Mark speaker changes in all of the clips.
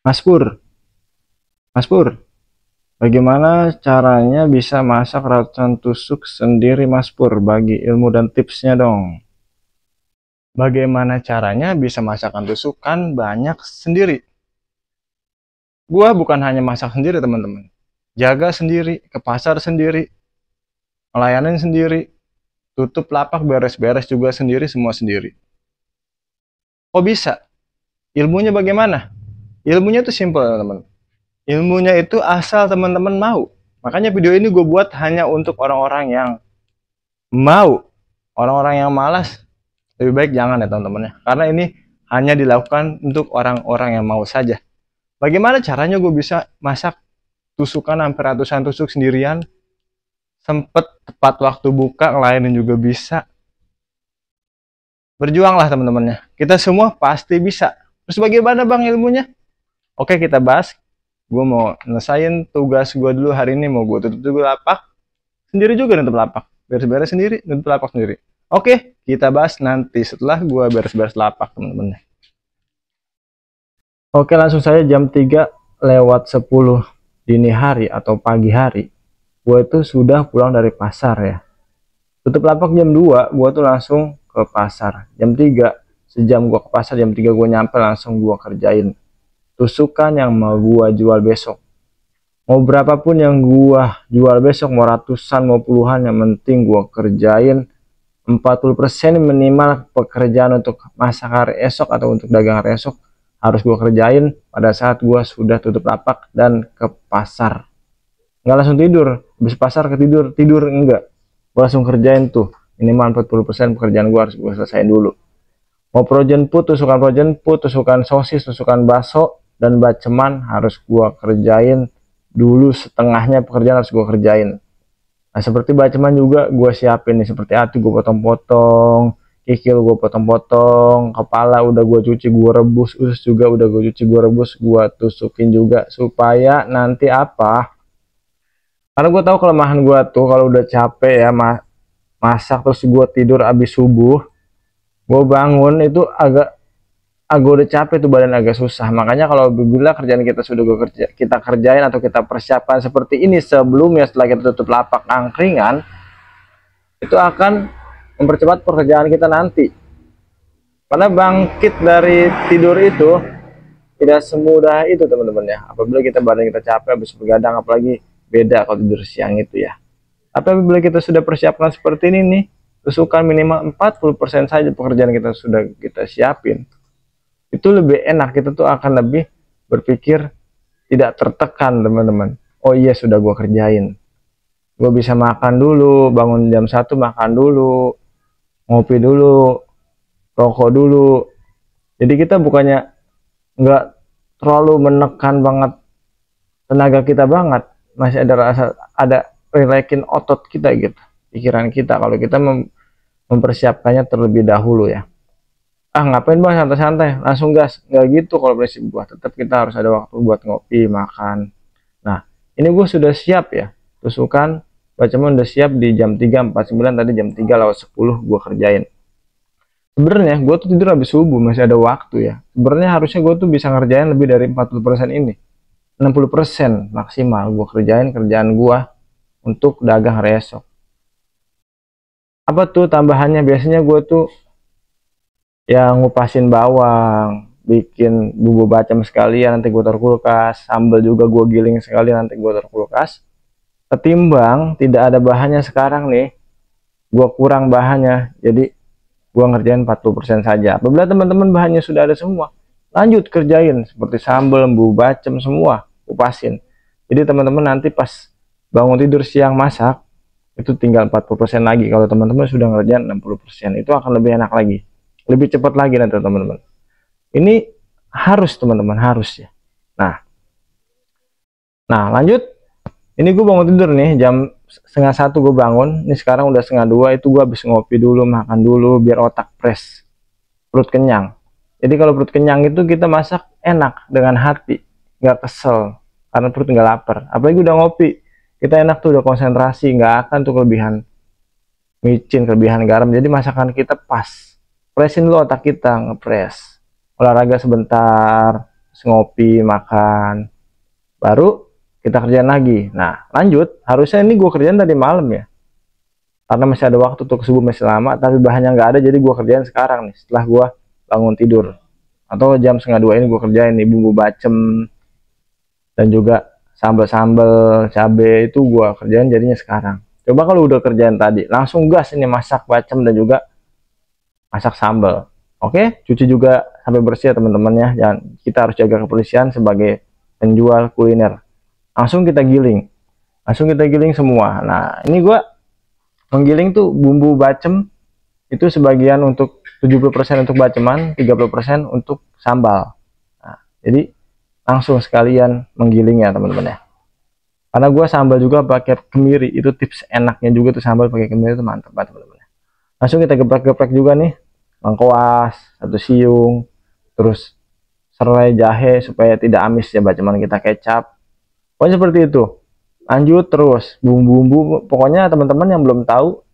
Speaker 1: Mas Pur, Mas Pur, bagaimana caranya bisa masak ratusan tusuk sendiri Mas Pur? Bagi ilmu dan tipsnya dong. Bagaimana caranya bisa masakan tusukan banyak sendiri? Gua bukan hanya masak sendiri teman-teman. Jaga sendiri, ke pasar sendiri, ngelayanin sendiri, tutup lapak beres-beres juga sendiri, semua sendiri. Kok bisa? Ilmunya bagaimana? Ilmunya itu simple teman-teman. Ilmunya itu asal teman-teman mau. Makanya video ini gue buat hanya untuk orang-orang yang mau. Orang-orang yang malas, lebih baik jangan ya teman-teman ya. Karena ini hanya dilakukan untuk orang-orang yang mau saja. Bagaimana caranya gue bisa masak tusukan hampir ratusan tusuk sendirian? Sempet tepat waktu buka, ngelayanin juga bisa. Berjuanglah teman-temannya. Kita semua pasti bisa. Terus bagaimana bang ilmunya? Oke kita bahas. Gue mau nyelesain tugas gue dulu hari ini. Mau gue tutup dulu lapak. Sendiri juga nutup lapak. Beres-beres sendiri, nutup lapak sendiri. Oke, kita bahas nanti setelah gue beres-beres lapak teman-teman. Oke langsung saja jam 3:10 dini hari atau pagi hari. Gue itu sudah pulang dari pasar ya. Tutup lapak jam 2, gue tuh langsung ke pasar. Jam 3, sejam gue ke pasar, jam 3 gue nyampe langsung gue kerjain tusukan yang mau gue jual besok. Mau berapapun yang gue jual besok, mau ratusan, mau puluhan, yang penting gue kerjain 40% minimal pekerjaan untuk masak hari esok atau untuk dagang hari esok harus gue kerjain pada saat gue sudah tutup lapak dan ke pasar. Nggak langsung tidur, habis pasar ke tidur enggak. Gue langsung kerjain tuh, minimal 40% pekerjaan gue harus gue selesaiin dulu. Mau frozen food, tusukan sosis, tusukan bakso, dan baceman harus gue kerjain dulu, setengahnya pekerjaan harus gue kerjain. Nah seperti baceman juga gue siapin nih, seperti hati gue potong-potong, kikil gue potong-potong, kepala udah gue cuci gue rebus, usus juga udah gue cuci gue rebus, gue tusukin juga supaya nanti apa, karena gue tahu kelemahan gue tuh kalau udah capek ya masak terus gue tidur abis subuh, gue bangun itu agak agak udah capek tuh, badan agak susah. Makanya kalau bila kerjaan kita sudah kita kerjain atau kita persiapkan seperti ini sebelumnya, setelah kita tutup lapak angkringan, itu akan mempercepat pekerjaan kita nanti. Karena bangkit dari tidur itu tidak semudah itu teman-teman ya. Apabila kita badan kita capek habis begadang, apalagi beda kalau tidur siang itu ya. Tapi apabila kita sudah persiapkan seperti ini nih, tusukan minimal 40% saja pekerjaan kita sudah kita siapin, itu lebih enak. Kita tuh akan lebih berpikir tidak tertekan teman-teman. Oh iya sudah gue kerjain, gue bisa makan dulu, bangun jam 1 makan dulu, ngopi dulu, rokok dulu. Jadi kita bukannya nggak terlalu menekan banget tenaga kita banget, masih ada rasa, ada relaxin otot kita gitu, pikiran kita, kalau kita mempersiapkannya terlebih dahulu ya. Ah ngapain bang santai-santai langsung gas, nggak gitu. Kalau prinsip gua tetap kita harus ada waktu buat ngopi makan. Nah ini gue sudah siap ya, tusukan bacaman udah siap di jam 3:49, tadi jam 3:10 gue kerjain. Sebenarnya gue tuh tidur habis subuh, masih ada waktu ya. Sebenarnya harusnya gue tuh bisa ngerjain lebih dari 40% ini, 60% maksimal gue kerjain kerjaan gue untuk dagang hari esok. Apa tuh tambahannya? Biasanya gue tuh yang ngupasin bawang, bikin bumbu bacem sekalian nanti gue taruh kulkas, sambal juga gue giling sekalian nanti gue taruh kulkas. Ketimbang tidak ada bahannya sekarang nih, gue kurang bahannya, jadi gue ngerjain 40% saja. Apabila teman-teman bahannya sudah ada semua, lanjut kerjain seperti sambal, bumbu bacem semua kupasin. Jadi teman-teman nanti pas bangun tidur siang masak itu tinggal 40% lagi. Kalau teman-teman sudah ngerjain 60%, itu akan lebih enak lagi, lebih cepat lagi nanti teman-teman. Ini harus teman-teman, harus ya. Nah lanjut, ini gue bangun tidur nih jam 1:30 gue bangun. Ini sekarang udah 1:30, itu gue habis ngopi dulu, makan dulu biar otak fresh, perut kenyang. Jadi kalau perut kenyang itu kita masak enak dengan hati, nggak kesel karena perut nggak lapar. Apalagi udah ngopi, kita enak tuh, udah konsentrasi, nggak akan tuh kelebihan micin, kelebihan garam. Jadi masakan kita pas, freshin dulu otak kita, ngepres, olahraga sebentar, ngopi, makan, baru kita kerjain lagi. Nah lanjut, harusnya ini gue kerjain tadi malam ya, karena masih ada waktu untuk subuh masih lama, tapi bahannya nggak ada, jadi gue kerjain sekarang nih setelah gue bangun tidur, atau jam setengah 2 ini gue kerjain nih bumbu bacem dan juga sambal-sambal cabe itu gue kerjain jadinya sekarang. Coba kalau udah kerjain tadi langsung gas ini masak bacem dan juga masak sambal. Oke, cuci juga sampai bersih ya teman-teman ya. Dan kita harus jaga kebersihan sebagai penjual kuliner. Langsung kita giling, semua. Nah ini gue menggiling tuh bumbu bacem itu sebagian untuk 70% untuk baceman, 30% untuk sambal. Nah, jadi langsung sekalian menggiling ya teman-teman ya. Karena gue sambal juga pakai kemiri, itu tips enaknya juga tuh, sambal pakai kemiri itu mantap banget teman-teman. Langsung kita geprek-geprek juga nih, lengkuas, satu siung, terus serai jahe supaya tidak amis ya baceman kita, kecap. Pokoknya seperti itu. Lanjut terus bumbu-bumbu. Pokoknya teman-teman yang belum tahu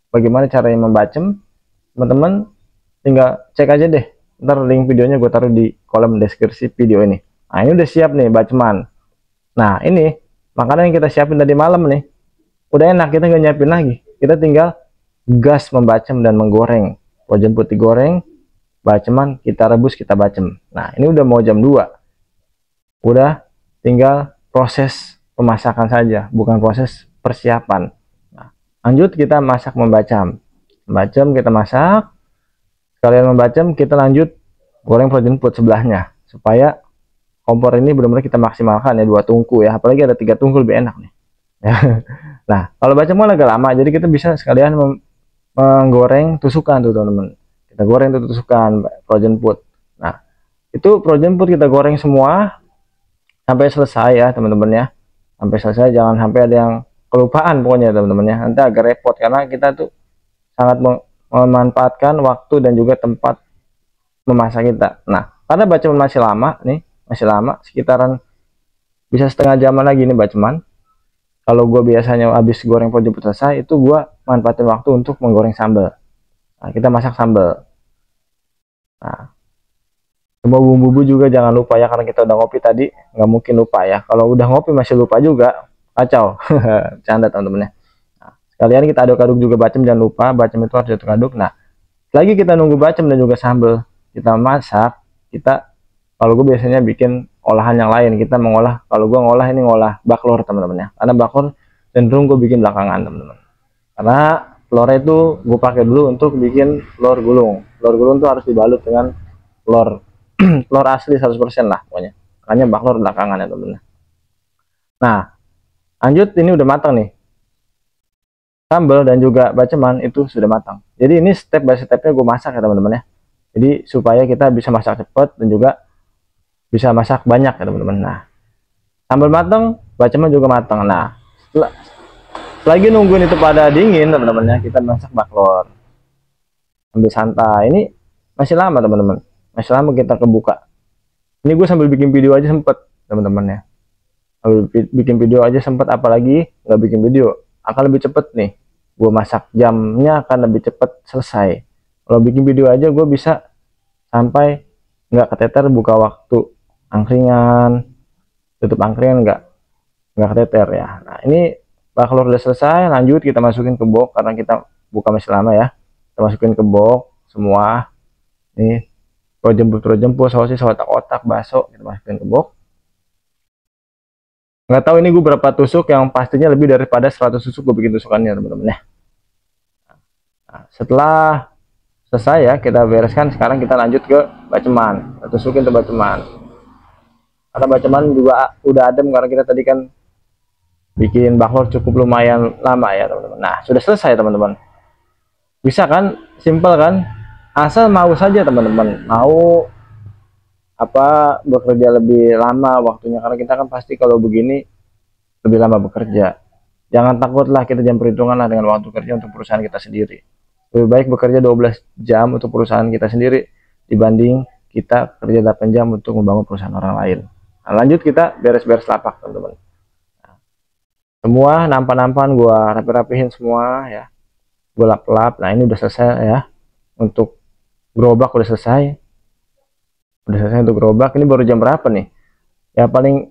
Speaker 1: bagaimana caranya membacem, teman-teman tinggal cek aja deh. Ntar link videonya gue taruh di kolom deskripsi video ini. Nah ini udah siap nih baceman. Nah ini makanan yang kita siapin tadi malam nih, udah enak, kita nggak nyiapin lagi. Kita tinggal gas membacem dan menggoreng. Wajan putih goreng, baceman kita rebus, kita bacem. Nah ini udah mau jam 2, udah tinggal proses pemasakan saja, bukan proses persiapan. Nah, lanjut kita masak membacem. Kita masak, sekalian membacem kita lanjut goreng frozen food sebelahnya, supaya kompor ini benar-benar kita maksimalkan ya, 2 tungku ya, apalagi ada 3 tungku lebih enak nih. Nah kalau bacem agak lama, jadi kita bisa sekalian menggoreng tusukan tuh teman-teman. Kita goreng tuh tusukan frozen food. Nah itu frozen food kita goreng semua sampai selesai ya teman-teman ya, sampai selesai, jangan sampai ada yang kelupaan pokoknya teman-teman ya, nanti agak repot karena kita tuh sangat memanfaatkan waktu dan juga tempat memasak kita. Nah karena baceman masih lama nih, masih lama sekitaran bisa setengah jaman lagi nih baceman. Kalau gue biasanya habis goreng frozen food selesai, itu gue manfaatin waktu untuk menggoreng sambal. Nah kita masak sambal. Nah semua bumbu-bumbu juga jangan lupa ya, karena kita udah ngopi tadi, nggak mungkin lupa ya. Kalau udah ngopi masih lupa juga, kacau. Canda teman-teman ya. Nah, sekalian kita aduk-aduk juga bacem, jangan lupa bacem itu harus diaduk-aduk. Nah lagi kita nunggu bacem dan juga sambal kita masak, kita, kalau gue biasanya bikin olahan yang lain. Kita mengolah, kalau gue ngolah ini ngolah baklor teman-teman ya, karena baklor cenderung gue bikin belakangan teman-teman, karena telurnya itu gue pakai dulu untuk bikin telur gulung. Telur gulung tuh harus dibalut dengan telur telur asli 100% lah pokoknya, makanya baklor belakangan ya teman-teman. Nah lanjut, ini udah matang nih, sambal dan juga baceman itu sudah matang. Jadi ini step by stepnya gue masak ya teman-teman ya, jadi supaya kita bisa masak cepat dan juga bisa masak banyak ya teman-teman. Nah sambal matang, baceman juga matang. Nah lagi nungguin itu pada dingin teman-teman ya, kita masak baklor sambil santai. Ini masih lama teman-teman, masih lama kita kebuka. Ini gue sambil bikin video aja sempet teman-teman ya, bikin video aja sempet, apalagi nggak bikin video akan lebih cepet nih, gue masak jamnya akan lebih cepet selesai. Kalau bikin video aja gue bisa sampai nggak keteter buka waktu angkringan, tutup angkringan nggak keteter ya. Nah ini baklor udah selesai, lanjut kita masukin ke box, karena kita buka masih lama ya. Kita masukin ke box semua nih, jemput sosis, otak-otak, bakso, kita masukin ke box. Nggak tahu ini gue berapa tusuk, yang pastinya lebih daripada 100 tusuk gue bikin tusukannya teman-teman ya. Nah, setelah selesai ya kita bereskan, sekarang kita lanjut ke baceman, kita tusukin ke baceman. Karena baceman juga udah adem, karena kita tadi kan bikin baklor cukup lumayan lama ya teman-teman. Nah sudah selesai teman-teman, bisa kan, simple kan, asal mau saja teman-teman, mau apa bekerja lebih lama waktunya, karena kita kan pasti kalau begini lebih lama bekerja. Jangan takutlah, kita jangan perhitungan lah dengan waktu kerja untuk perusahaan kita sendiri. Lebih baik bekerja 12 jam untuk perusahaan kita sendiri dibanding kita kerja 8 jam untuk membangun perusahaan orang lain. Nah, lanjut kita beres-beres lapak teman-teman. Nah, semua nampan-nampan gua rapi-rapihin semua ya, gua lap-lap. Nah ini udah selesai ya, untuk gerobak udah selesai, udah selesai untuk gerobak. Ini baru jam berapa nih ya, paling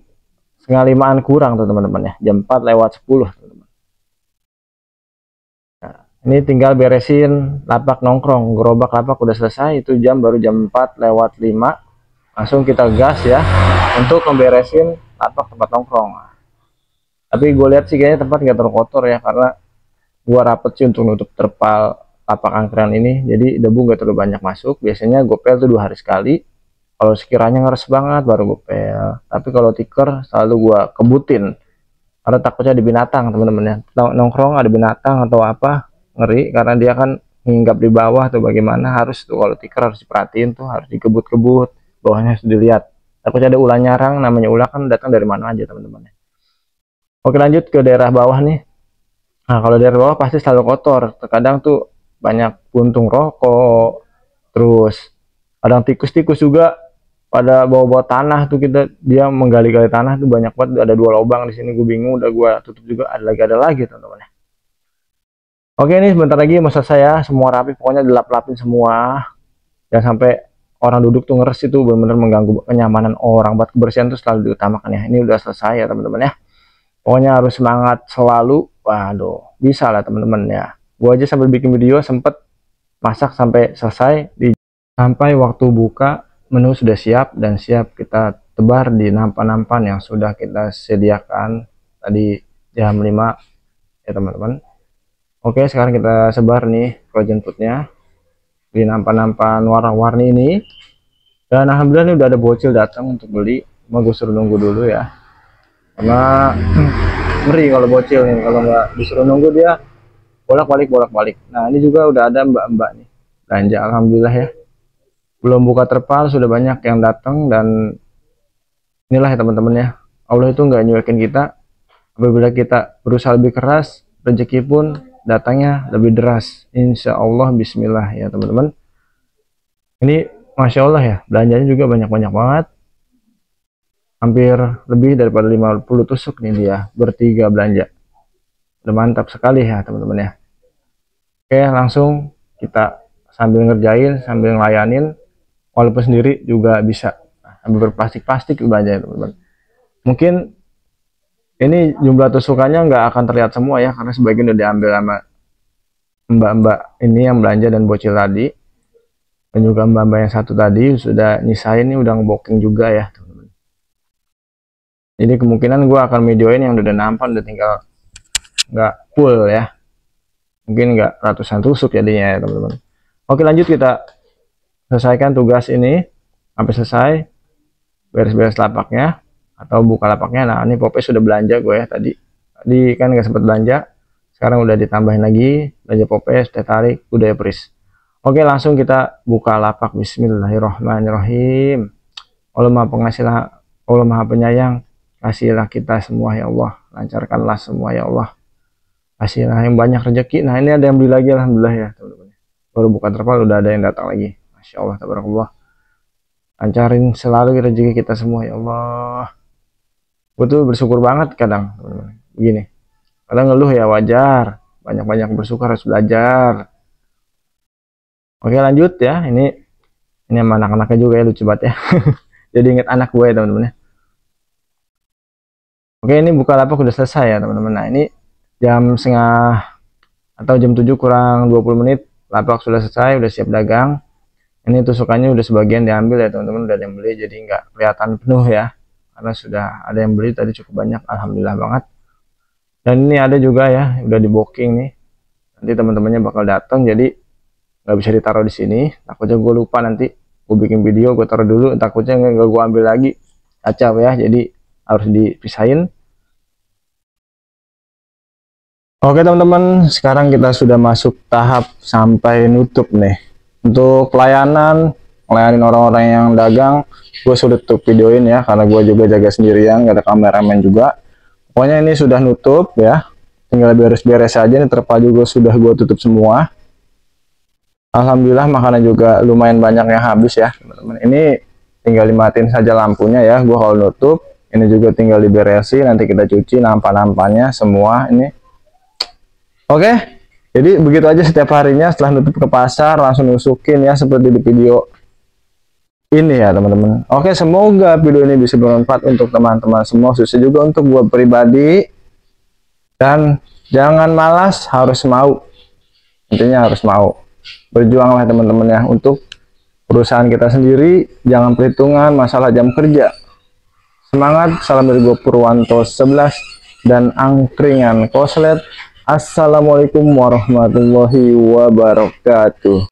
Speaker 1: setengah limaan kurang tuh teman-teman ya, jam 4 lewat 10 teman-teman. Nah, ini tinggal beresin lapak nongkrong, gerobak lapak udah selesai. Itu jam baru jam 4 lewat 5. Langsung kita gas ya untuk memberesin lapak tempat nongkrong. Tapi gue lihat sih kayaknya tempat nggak terlalu kotor ya, karena gue rapet sih untuk nutup terpal lapak angkringan ini, jadi debu nggak terlalu banyak masuk. Biasanya gue pel tuh 2 hari sekali. Kalau sekiranya ngeres banget baru gue pel, tapi kalau tikar selalu gue kebutin karena takutnya ada binatang teman-teman ya. Nongkrong ada binatang atau apa, ngeri karena dia kan hinggap di bawah tuh, bagaimana harus tuh kalau tikar harus diperhatiin tuh, harus dikebut-kebut, bawahnya harus dilihat, takutnya ada ulah nyarang. Namanya ulah kan datang dari mana aja teman-teman ya. Oke, lanjut ke daerah bawah nih. Nah, kalau daerah bawah pasti selalu kotor, terkadang tuh banyak puntung rokok, terus kadang tikus-tikus juga pada bawa-bawa tanah tuh, dia menggali-gali tanah tuh banyak banget. Ada 2 lubang di sini, gue bingung, udah gue tutup juga, ada lagi teman-teman ya. Oke, ini sebentar lagi masa saya semua rapi, pokoknya dilap-lapin semua, jangan sampai orang duduk tuh ngeres, itu benar-benar mengganggu kenyamanan orang. Buat kebersihan tuh selalu diutamakan ya. Ini udah selesai ya teman-teman ya, pokoknya harus semangat selalu. Waduh, bisa lah teman-teman ya. Gue aja sambil bikin video sempet masak sampai selesai, sampai waktu buka menu sudah siap dan siap kita tebar di nampan-nampan yang sudah kita sediakan tadi jam 5 ya teman-teman. Oke, sekarang kita sebar nih frozen foodnya di nampan-nampan warna-warni ini. Dan alhamdulillah ini udah ada bocil datang untuk beli. Cuma gue suruh nunggu dulu ya, karena ngeri kalau bocil nih, kalau nggak disuruh nunggu dia bolak-balik. Nah, ini juga udah ada mbak-mbak nih belanja, alhamdulillah ya. Belum buka terpal sudah banyak yang datang. Dan inilah ya teman-teman ya, Allah itu nggak nyuekin kita. Apabila kita berusaha lebih keras, rezeki pun datangnya lebih deras, insya Allah. Bismillah ya teman-teman. Ini Masya Allah ya, belanjanya juga banyak-banyak banget, hampir lebih daripada 50 tusuk nih dia bertiga belanja. Udah mantap sekali ya teman-teman ya. Oke, langsung kita sambil ngerjain, sambil ngelayanin, walaupun sendiri juga bisa. Sambil berplastik-plastik belanja teman-teman. Mungkin ini jumlah tusukannya nggak akan terlihat semua ya, karena sebagian udah diambil sama mbak-mbak ini yang belanja dan bocil tadi. Dan juga mbak-mbak yang satu tadi sudah nyisain, ini udah ngebooking juga ya teman-teman. Jadi kemungkinan gue akan videoin yang udah nampan, udah tinggal nggak full ya, mungkin nggak ratusan tusuk jadinya ya teman-teman. Oke, lanjut kita selesaikan tugas ini sampai selesai, beres-beres lapaknya atau buka lapaknya. Nah, ini Popeye sudah belanja gue ya tadi kan nggak sempat belanja, sekarang udah ditambahin lagi belanja Popeye, sudah tarik, udah ya pris. Oke, langsung kita buka lapak. Bismillahirrahmanirrahim. Allah Maha Pengasih, Allah Maha Penyayang, kasihlah kita semua ya Allah, lancarkanlah semua ya Allah, kasihlah yang banyak rezeki. Nah, ini ada yang beli lagi, alhamdulillah ya teman-teman. Baru buka terpal udah ada yang datang lagi, Masya Allah, tabarakallah. Lancarin selalu rezeki kita semua ya Allah. Gue tuh bersyukur banget kadang teman-teman begini, kadang ngeluh ya wajar, banyak-banyak bersyukur, harus belajar. Oke, lanjut ya. Ini sama anak-anaknya juga ya, lucu banget ya. Jadi inget anak gue ya teman-teman ya. Oke, ini buka lapak udah selesai ya teman-teman. Nah, ini jam setengah atau jam 7 kurang 20 menit lapak sudah selesai, udah siap dagang. Ini tusukannya udah sebagian diambil ya teman-teman, udah ada yang beli, jadi nggak kelihatan penuh ya, karena sudah ada yang beli tadi cukup banyak, alhamdulillah banget. Dan ini ada juga ya, udah di booking nih, nanti teman-temannya bakal datang, jadi nggak bisa ditaruh di sini, takutnya gue lupa, nanti gue bikin video gue taruh dulu, takutnya nggak gue ambil lagi, kacau ya, jadi harus dipisahin. Oke teman-teman, sekarang kita sudah masuk tahap sampai nutup nih. Untuk pelayanan, ngelayanin orang-orang yang dagang, gue sudah tutup videoin ya, karena gue juga jaga sendirian, gak ada kameramen juga. Pokoknya ini sudah nutup ya, tinggal beres-beres aja. Ini terpal juga sudah gue tutup semua. Alhamdulillah makanan juga lumayan banyak yang habis ya teman-teman. Ini tinggal dimatiin saja lampunya ya, gue kalau nutup. Ini juga tinggal diberesin, nanti kita cuci nampan-nampannya semua ini. Oke, jadi begitu aja setiap harinya. Setelah nutup ke pasar langsung nusukin ya, seperti di video ini ya teman-teman. Oke, semoga video ini bisa bermanfaat untuk teman-teman semua, khususnya juga untuk gua pribadi. Dan jangan malas, harus mau. Intinya harus mau. Berjuanglah teman-teman ya untuk perusahaan kita sendiri. Jangan perhitungan masalah jam kerja. Semangat, salam dari gue Purwanto 11 dan angkringan Koslet. Assalamualaikum warahmatullahi wabarakatuh.